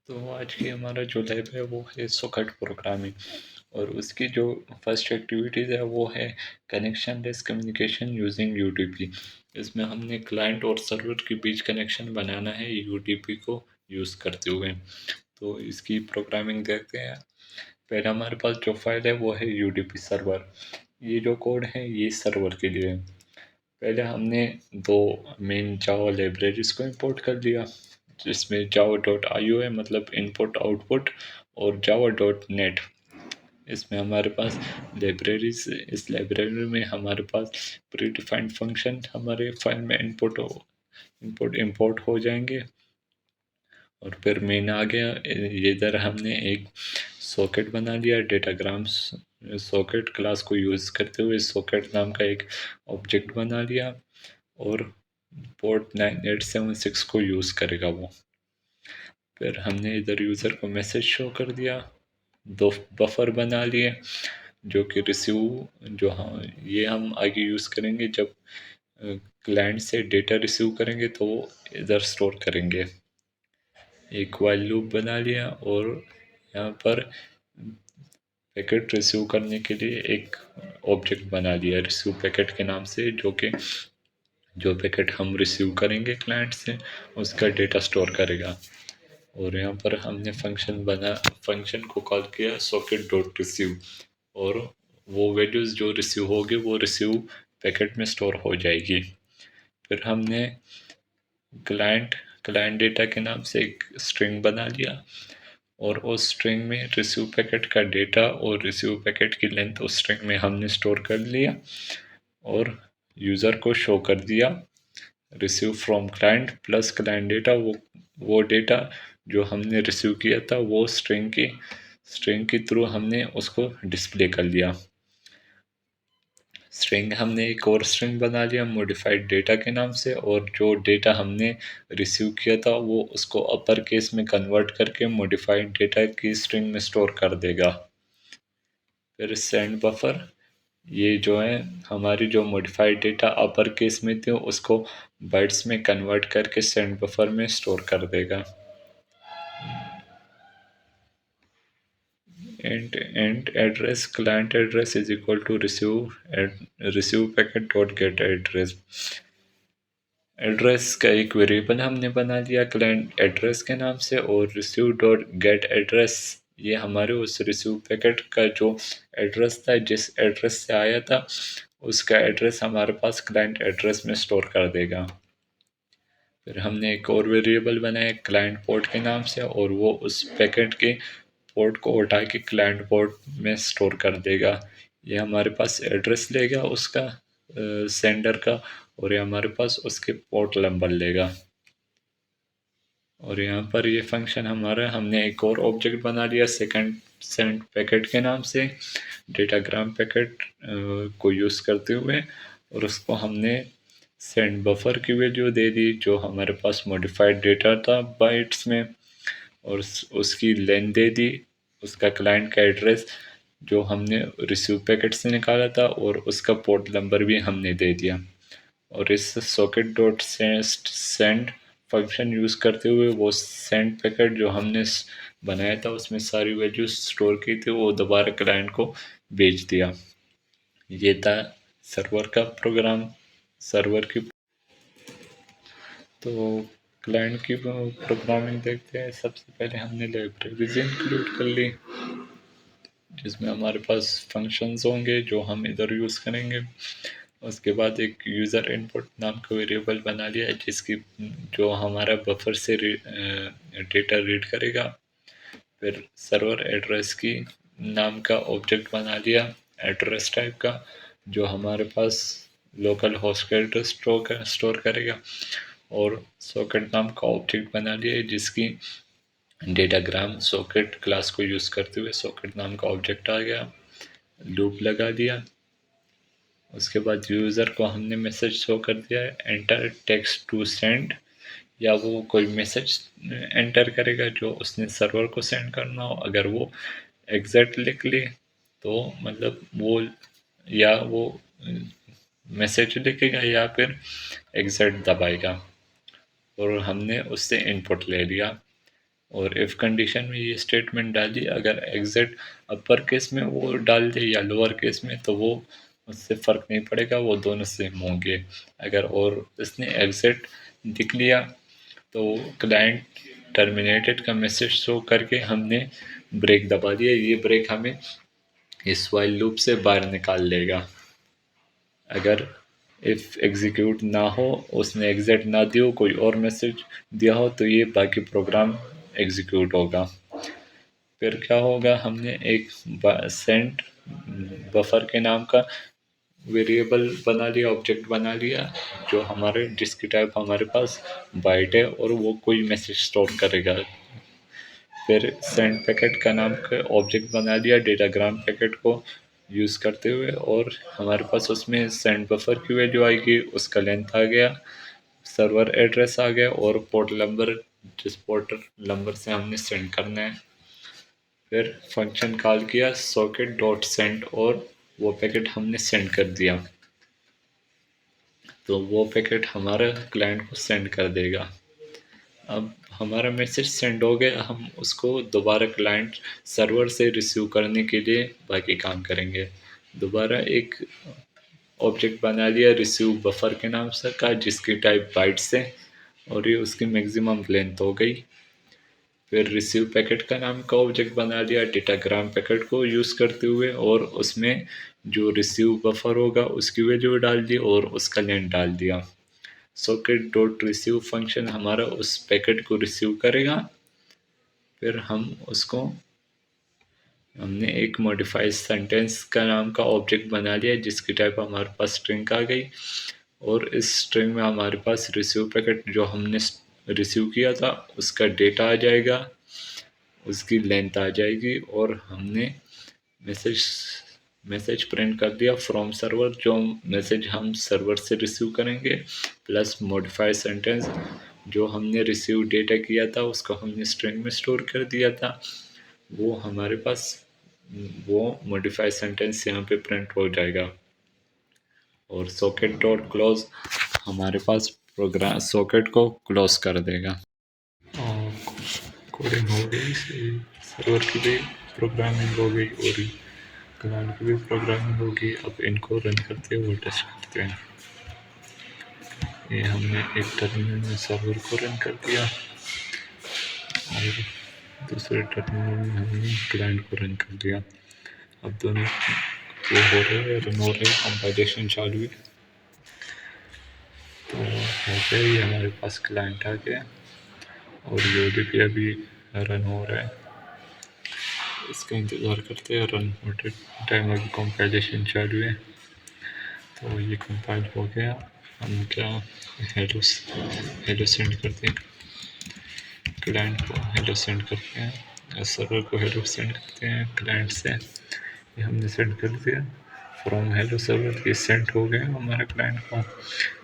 तो आज की हमारा जो लैब है वो है सोकेट प्रोग्रामिंग और उसकी जो फर्स्ट एक्टिविटीज़ है वो है connection less communication using UDP. इसमें हमने क्लाइंट और सर्वर के बीच कनेक्शन बनाना है यूडीपी को यूज़ करते हुए। तो इसकी प्रोग्रामिंग देखते हैं। पहले हमारे पास जो फाइल है वो है यूडीपी सर्वर। ये जो कोड है ये सर्वर के लिए है। पहले हमने दो मेन जावा लाइब्रेरीज को इंपोर्ट कर लिया, जिसमें जावा डॉट आई ओ है, मतलब इनपुट आउटपुट, और जावा डॉट नेट। इसमें हमारे पास लाइब्रेरीज, इस लाइब्रेरी में हमारे पास प्री डिफाइंड फंक्शन हमारे फाइल में इनपुट इंपोर्ट हो जाएंगे। और फिर मेन आ गया, इधर हमने एक सॉकेट बना लिया डेटाग्राम्स सॉकेट क्लास को यूज़ करते हुए सॉकेट नाम का एक ऑब्जेक्ट बना लिया, और पोर्ट 9876 को यूज़ करेगा वो। फिर हमने इधर यूज़र को मैसेज शो कर दिया, दो बफर बना लिए जो कि रिसीव, जो हाँ ये हम आगे यूज़ करेंगे जब क्लाइंट से डेटा रिसीव करेंगे तो वो इधर स्टोर करेंगे। एक वाइल लूप बना लिया, और यहाँ पर पैकेट रिसीव करने के लिए एक ऑब्जेक्ट बना लिया रिसीव पैकेट के नाम से, जो कि जो पैकेट हम रिसीव करेंगे क्लाइंट से उसका डेटा स्टोर करेगा। और यहाँ पर हमने फंक्शन को कॉल किया सॉकेट डॉट रिसीव, और वो वैल्यूज़ जो रिसीव होगी वो रिसीव पैकेट में स्टोर हो जाएगी। फिर हमने क्लाइंट क्लाइंट डेटा के नाम से एक स्ट्रिंग बना लिया, और उस स्ट्रिंग में रिसीव पैकेट का डेटा और रिसीव पैकेट की लेंथ उस स्ट्रिंग में हमने स्टोर कर लिया, और यूज़र को शो कर दिया receive from client plus client data. वो डेटा जो हमने रिसीव किया था वो स्ट्रिंग की थ्रू हमने उसको डिस्प्ले कर लिया। स्ट्रिंग हमने एक और स्ट्रिंग बना लिया मॉडिफाइड डेटा के नाम से, और जो डेटा हमने रिसीव किया था वो उसको अपर केस में कन्वर्ट करके मॉडिफाइड डेटा की स्ट्रिंग में स्टोर कर देगा। फिर सेंड बफर, ये जो है हमारी जो मॉडिफाइड डेटा अपर केस में थी उसको बाइट्स में कन्वर्ट करके सेंड बफर में स्टोर कर देगा। And address client address is equal to receive packet dot get address. Address का एक वेरिएबल हमने बना लिया क्लाइंट एड्रेस के नाम से, और रिसीव डॉट गेट एड्रेस ये हमारे उस रिसीव पैकेट का जो एड्रेस था, जिस एड्रेस से आया था उसका एड्रेस हमारे पास क्लाइंट एड्रेस में स्टोर कर देगा। फिर हमने एक और वेरिएबल बनाया क्लाइंट पोर्ट के नाम से, और वो उस पैकेट के पोर्ट को उठा के क्लाइंट पोर्ट में स्टोर कर देगा। ये हमारे पास एड्रेस लेगा उसका सेंडर का, और ये हमारे पास उसके पोर्ट नंबर लेगा। और यहाँ पर ये फंक्शन हमारा, हमने एक और ऑब्जेक्ट बना लिया सेकंड सेंड पैकेट के नाम से डेटाग्राम पैकेट को यूज़ करते हुए, और उसको हमने सेंड बफर की वैल्यू दे दी जो हमारे पास मॉडिफाइड डेटा था बाइट्स में, और उसकी लेंथ दे दी, उसका क्लाइंट का एड्रेस जो हमने रिसीव पैकेट से निकाला था, और उसका पोर्ट नंबर भी हमने दे दिया। और इस socket dot send function use करते हुए वो सेंड पैकेट जो हमने बनाया था उसमें सारी वैल्यूज स्टोर की थी वो दोबारा क्लाइंट को भेज दिया। ये था सर्वर का प्रोग्राम। सर्वर की तो क्लाइंट की प्रोग्रामिंग देखते हैं। सबसे पहले हमने लाइब्रेरीज इंक्लूड कर ली, जिसमें हमारे पास फंक्शंस होंगे जो हम इधर यूज़ करेंगे। उसके बाद एक यूज़र इनपुट नाम का वेरिएबल बना लिया है जिसकी जो हमारा बफर से डेटा रीड करेगा। फिर सर्वर एड्रेस की नाम का ऑब्जेक्ट बना लिया एड्रेस टाइप का, जो हमारे पास लोकल होस्ट का एड्रेस स्टोर करेगा। और सॉकेट नाम का ऑब्जेक्ट बना लिया है जिसकी डेटाग्राम सॉकेट क्लास को यूज़ करते हुए सॉकेट नाम का ऑब्जेक्ट आ गया। लूप लगा दिया। उसके बाद यूज़र को हमने मैसेज शो कर दिया है एंटर टेक्स्ट टू सेंड, या वो कोई मैसेज एंटर करेगा जो उसने सर्वर को सेंड करना हो। अगर वो एग्जैक्ट लिख ले तो मतलब वो, या वो मैसेज लिखेगा या फिर एग्जैक्ट दबाएगा, और हमने उससे इनपुट ले लिया। और इफ़ कंडीशन में ये स्टेटमेंट डाली, अगर एग्जिट अपर केस में वो डाल दे या लोअर केस में, तो वो उससे फ़र्क नहीं पड़ेगा, वो दोनों सेम होंगे। अगर और इसने एग्जिट दिख लिया तो क्लाइंट टर्मिनेटेड का मैसेज शो करके हमने ब्रेक दबा दिया, ये ब्रेक हमें इस वाइल लूप से बाहर निकाल लेगा। अगर इफ़ एग्जीक्यूट ना हो, उसने एग्जिट ना दिया हो, कोई और मैसेज दिया हो, तो ये बाकी प्रोग्राम एग्जीक्यूट होगा। फिर क्या होगा, हमने एक सेंट बफर के नाम का वेरिएबल बना लिया, ऑब्जेक्ट बना लिया, जो हमारे जिसकी टाइप हमारे पास बाइट है और वो कोई मैसेज स्टोर करेगा। फिर सेंड पैकेट का नाम का ऑब्जेक्ट बना लिया डेटाग्राम पैकेट को यूज़ करते हुए, और हमारे पास उसमें सेंड बफर की वैल्यू आएगी, उसका लेंथ आ गया, सर्वर एड्रेस आ गया और पोर्ट नंबर, जिस पोर्ट नंबर से हमने सेंड करना है। फिर फंक्शन कॉल किया सॉकेट डॉट सेंड और वो पैकेट हमने सेंड कर दिया, तो वो पैकेट हमारे क्लाइंट को सेंड कर देगा। अब हमारा मैसेज सेंड हो गया, हम उसको दोबारा क्लाइंट सर्वर से रिसीव करने के लिए बाकी काम करेंगे। दोबारा एक ऑब्जेक्ट बना लिया रिसीव बफर के नाम से का, जिसकी टाइप बाइट्स है और ये उसकी मैक्सिमम लेंथ हो गई। फिर रिसीव पैकेट का नाम का ऑब्जेक्ट बना लिया डेटाग्राम पैकेट को यूज़ करते हुए, और उसमें जो रिसीव बफर होगा उसकी वैल्यू डाल दी और उसका लेंथ डाल दिया। सॉकेट डॉट रिसीव फंक्शन हमारा उस पैकेट को रिसीव करेगा। फिर हमने एक मॉडिफाइड सेंटेंस का नाम का ऑब्जेक्ट बना लिया, जिसकी टाइप हमारे पास स्ट्रिंग आ गई, और इस स्ट्रिंग में हमारे पास रिसीव पैकेट जो हमने रिसीव किया था उसका डेटा आ जाएगा, उसकी लेंथ आ जाएगी, और हमने मैसेज मैसेज प्रिंट कर दिया फ्रॉम सर्वर, जो मैसेज हम सर्वर से रिसीव करेंगे, प्लस मॉडिफाइड सेंटेंस जो हमने रिसीव डेटा किया था उसको हमने स्ट्रिंग में स्टोर कर दिया था, वो हमारे पास वो मॉडिफाइड सेंटेंस यहाँ पे प्रिंट हो जाएगा। और सॉकेट डॉट क्लोज हमारे पास प्रोग्राम सॉकेट को क्लोज कर देगा। और कोडिंग हो गई, सर्वर की भी प्रोग्रामिंग हो गई और क्लाइंट की भी प्रोग्रामिंग होगी। अब इनको रन करते हुए टेस्ट करते हैं। ये हमने एक टर्मिनल में सर्वर को रन कर दिया और दूसरे टर्मिनल में हमने क्लाइंट को रन कर दिया। अब दोनों वो हो रहे हैं, रन हो रहे हैं, कंपाइलेशन चालू है। तो हो गया, ये हमारे पास क्लाइंट आ गया और यूडीपी अभी रन हो रहा है, इसका इंतज़ार करते हैं। रन होते टाइम अभी कंपाइलेशन चालू है। तो ये कंपाइल हो गया, हम क्या हेलो सेंड करते हैं, क्लाइंट को हेलो सेंड करते हैं, सर्वर को हेलो सेंड करते हैं क्लाइंट से। ये हमने सेंड कर दिया फ्रॉम हेलो सर्वर, ये सेंड हो गया हमारा क्लाइंट को।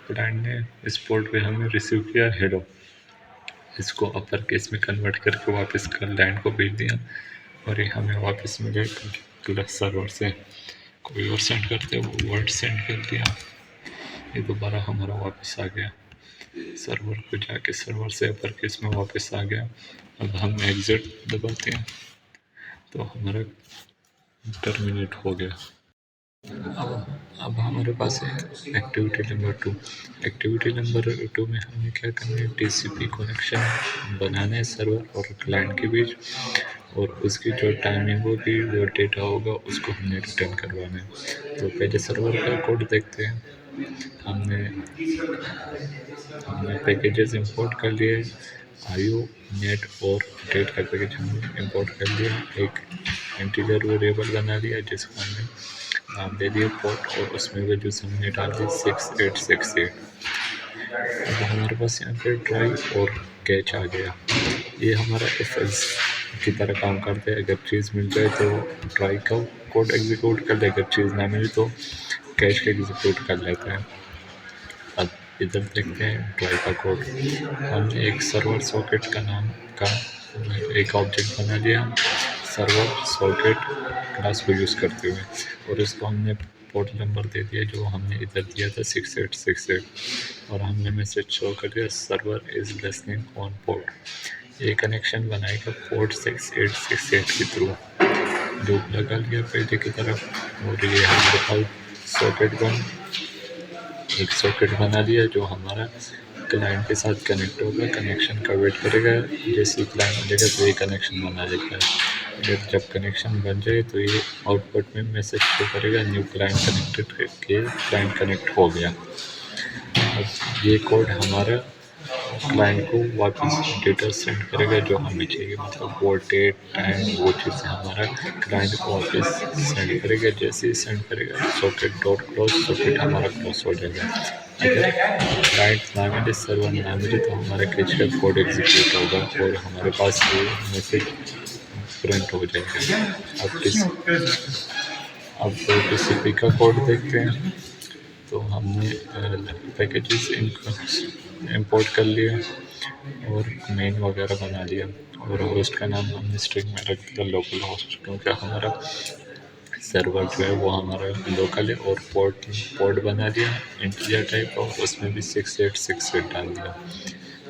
क्लाइंट ने इस पोर्ट पे हमें रिसीव किया हेलो, इसको अपर केस में कन्वर्ट करके वापस क्लाइंट को भेज दिया, और ये हमें वापस मिले क्लास सर्वर से। कोई और सेंड करते वो वर्ड सेंड कर दिया, ये दोबारा हमारा वापस आ गया सर्वर को जाके, सर्वर से अपर केस में वापस आ गया। अब हम एग्जिट दबाते हैं तो हमारा टर्मिनेट हो गया। अब हमारे पास है एक्टिविटी नंबर 2। एक्टिविटी नंबर 2 में हमें क्या करना है, टीसीपी कनेक्शन बनाना है सर्वर और क्लाइंट के बीच, और उसकी जो टाइमिंग होगी, जो डेटा होगा, उसको हमने रिटर्न करवाना है। तो पहले सर्वर का कोड देखते हैं। हमने पैकेजेस इंपोर्ट कर लिए, आईओ नेट और डेट का पैकेज हमने इंपोर्ट कर लिया। एक इंटीजर वेरिएबल बना लिया जिसको हमने नाम दे दिया पोर्ट, और उसमें वैल्यूज हमने डाल दी 6868। अब हमारे पास यहाँ पे ट्राई और कैच आ गया। ये हमारा इफ एल्स की तरह काम करता है। अगर चीज़ मिल जाए तो ट्राई का कोड एग्जीक्यूट कर ले, अगर चीज़ ना मिली तो कैच का एग्जीक्यूट कर लेता है। अब इधर देखते हैं ट्राई का कोड। हमने एक सर्वर सॉकेट का नाम का एक ऑब्जेक्ट बना लिया सर्वर सॉकेट क्लास को यूज़ करते हुए, और इसको हमने पोर्ट नंबर दे दिया जो हमने इधर दिया था 6868, और हमने मैसेज शो कर दिया server is listening on port. ये कनेक्शन बनाएगा पोर्ट 6868 के थ्रू। लूप लगा लिया पहले की तरफ, और ये हमारे पास एक सॉकेट बना लिया जो हमारा क्लाइंट के साथ कनेक्ट होगा। कनेक्शन का वेट करेगा, जैसे ही क्लाइंट मिलेगा तो ये कनेक्शन बना देगा। फिर जब कनेक्शन बन जाए तो ये आउटपुट में मैसेज शो करेगा, न्यू क्लाइंट कनेक्टेड के क्लाइंट कनेक्ट हो गया। अब ये कोड हमारा क्लाइंट को वापस डेटा सेंड करेगा जो हमें चाहिए, मतलब वो डेट टाइम वो चीज़ें हमारा क्लाइंट को वापस सेंड करेगा। जैसे ही सेंड करेगा सॉकेट डॉट क्लोज, सॉकेट हमारा क्लोज हो जाएगा। अगर क्लाइंट ना मिले, सर्वर ना मिले, तो हमारा कैच का कोड एग्जीक्यूट होगा और हमारे पास ये मैसेज प्रिंट हो जाएगा। अब टीसीपी का कोड देखते हैं। तो हमने पैकेजेस इंपोर्ट कर लिया और मेन वगैरह बना लिया, और होस्ट का नाम हमने स्ट्रिंग में रख दिया लोकल होस्ट, क्योंकि हमारा सर्वर जो है वो हमारा लोकल है। और पोर्ट बना दिया इंटीजर टाइप का, उसमें भी 6868 डाल दिया।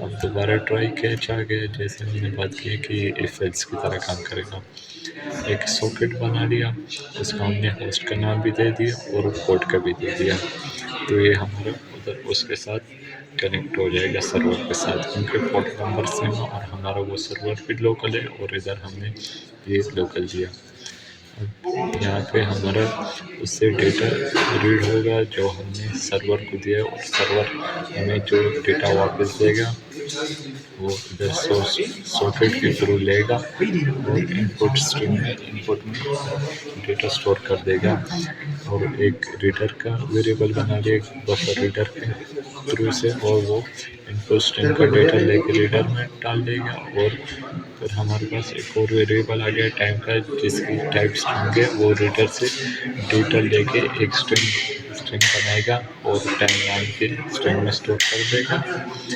अब दोबारा ट्राई कैच आ गया, जैसे हमने बात की कि इफ एल्स की तरह काम करेगा। एक सॉकेट बना लिया, उसका हमने होस्ट का नाम भी दे दिया और पोर्ट का भी दे दिया। तो ये हमारा उधर उसके साथ कनेक्ट हो जाएगा सर्वर के साथ, क्योंकि पोर्ट नंबर सेम है और हमारा वो सर्वर भी लोकल है और इधर हमने ये लोकल दिया। अब यहाँ पे हमारा उससे डेटा रीड होगा जो हमने सर्वर को दिया, और सर्वर हमें जो डेटा वापस देगा वो इधर सोर्स सॉकेट के थ्रू लेगा और इनपुट में डेटा स्टोर कर देगा। और एक रीडर का वेरिएबल बना लिया बफर रीडर के थ्रू से, और वो इनपुट स्ट्रिंग का डेटा लेके रीडर में डाल देगा। और फिर हमारे पास एक और वेरिएबल आ गया टाइम का, जिसकी टाइप स्ट्रिंग है, वो रीडर से डेटा लेके एक स्ट्रिंग बनाएगा और टाइम नाम के स्ट्रिंग में स्टोर कर देगा।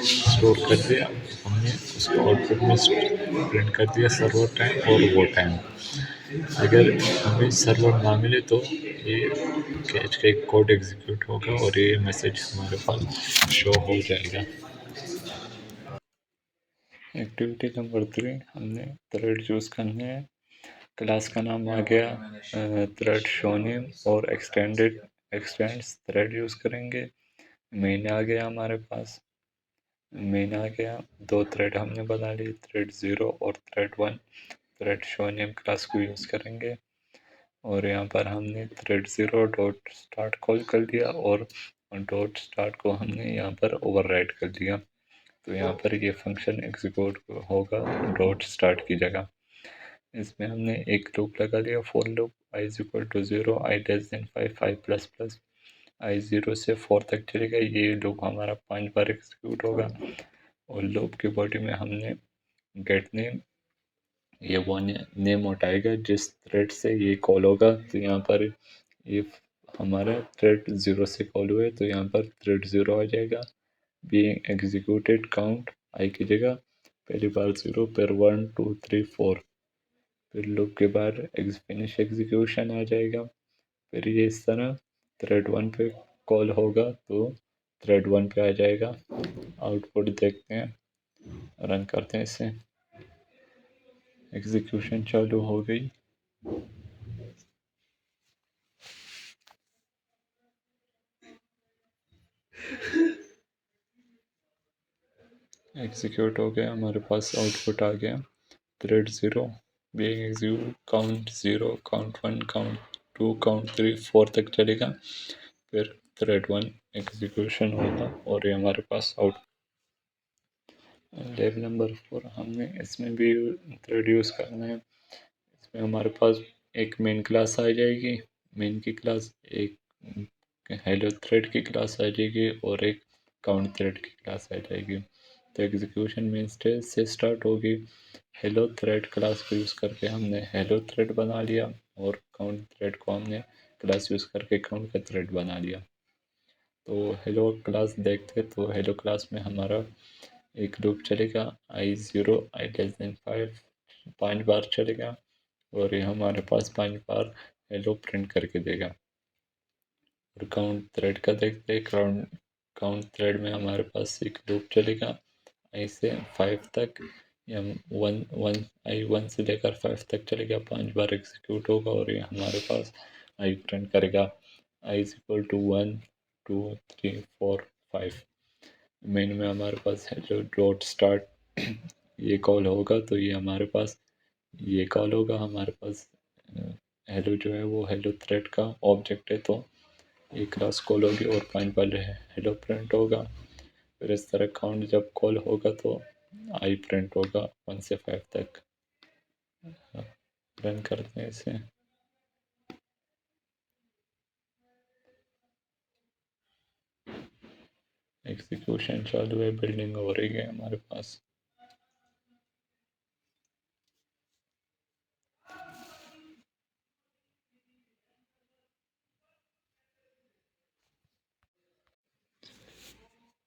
स्टोर कर दिया, हमने उसको आउटपुट में प्रिंट कर दिया सर्वर टाइम और वो टाइम। अगर हमें सर्वर ना मिले तो ये कैच का एक कोड एग्जीक्यूट होगा और ये मैसेज हमारे पास शो हो जाएगा। एक्टिविटी नंबर 3, हमने थ्रेड यूज़ करने हैं। क्लास का नाम आ गया थ्रेड शो नेम, और एक्सटेंड्स थ्रेड यूज़ करेंगे। मेन आ गया हमारे पास, मेन आ गया। दो थ्रेड हमने बना लिए, थ्रेड 0 और thread 1। Thread show name class को यूज़ करेंगे, और यहाँ पर हमने थ्रेड 0 डॉट स्टार्ट कॉल कर दिया, और डॉट स्टार्ट को हमने यहाँ पर ओवरराइट कर दिया। तो यहाँ पर ये फंक्शन एग्जीक्यूट होगा डॉट स्टार्ट की जगह। इसमें हमने एक लूप लगा लिया, for loop i is equal to 0, i less than 5, 5 plus plus. i 0 से 4 तक चलेगा। ये लूप हमारा 5 बार एग्जीक्यूट होगा। और लूप की बॉडी में हमने गेट नेम, ये वो नेम उठाएगा जिस थ्रेड से ये कॉल होगा। तो यहाँ पर ये हमारा थ्रेड 0 से कॉल हुआ है, तो यहाँ पर थ्रेड 0 आ जाएगा। being executed count i की जगह पहली बार 0, फिर 1 2 3 4, फिर लूप के बाद फिनिश एग्जीक्यूशन आ जाएगा। फिर ये इस तरह थ्रेड 1 पे कॉल होगा तो थ्रेड 1 पे आ जाएगा। आउटपुट देखते हैं, रन करते हैं इसे। एग्जीक्यूशन चालू हो गई। एग्जीक्यूट हो गया, हमारे पास आउटपुट आ गया thread 0 being execute count 0, count 1, count 2, count 3, 4 तक चलेगा। फिर थ्रेड 1 एग्जीक्यूशन होगा और ये हमारे पास आउट। लेवल नंबर 4, हमने इसमें भी थ्रेड यूज़ करना है। इसमें हमारे पास एक मेन क्लास आ जाएगी, मेन की क्लास, एक हेलो थ्रेड की क्लास आ जाएगी और एक काउंट थ्रेड की क्लास आ जाएगी। तो एग्जीक्यूशन मेन स्टेज से स्टार्ट होगी। हेलो थ्रेड क्लास को यूज़ करके हमने हेलो थ्रेड बना लिया, और काउंट थ्रेड को हमने क्लास यूज़ करके काउंट का थ्रेड बना लिया। तो हेलो क्लास देखते, तो हेलो क्लास में हमारा एक लूप चलेगा i0 i लेस देन 5, 5 बार चलेगा, और ये हमारे पास 5 बार हेलो प्रिंट करके देगा। और काउंट थ्रेड का देखते हैं, काउंट थ्रेड में हमारे पास एक लूप चलेगा i से 5 तक, ये हम वन वन आई वन से लेकर 5 तक चलेगा, 5 बार एग्जीक्यूट होगा और ये हमारे पास आई प्रिंट करेगा। I is equal to 1 2 3 4 5। Main में हमारे पास है जो डॉट स्टार्ट ये कॉल होगा तो ये हमारे पास ये कॉल होगा। हमारे पास हेलो जो है वो हेलो थ्रेड का ऑब्जेक्ट है, तो एक क्लास कॉल होगी और 5 बार हेलो प्रिंट होगा। फिर इस तरह काउंट जब कॉल होगा तो आई प्रिंट होगा 1 से 5 तक। रन करते हैं इसे। एग्जीक्यूशन चालू है, बिल्डिंग हो रही है हमारे पास।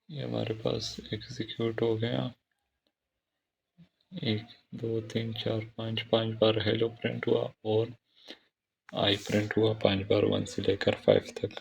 ये हमारे पास एग्जीक्यूट हो गया। 1 2 3 4 5 5 बार हेलो प्रिंट हुआ और आई प्रिंट हुआ 5 बार 1 से लेकर 5 तक।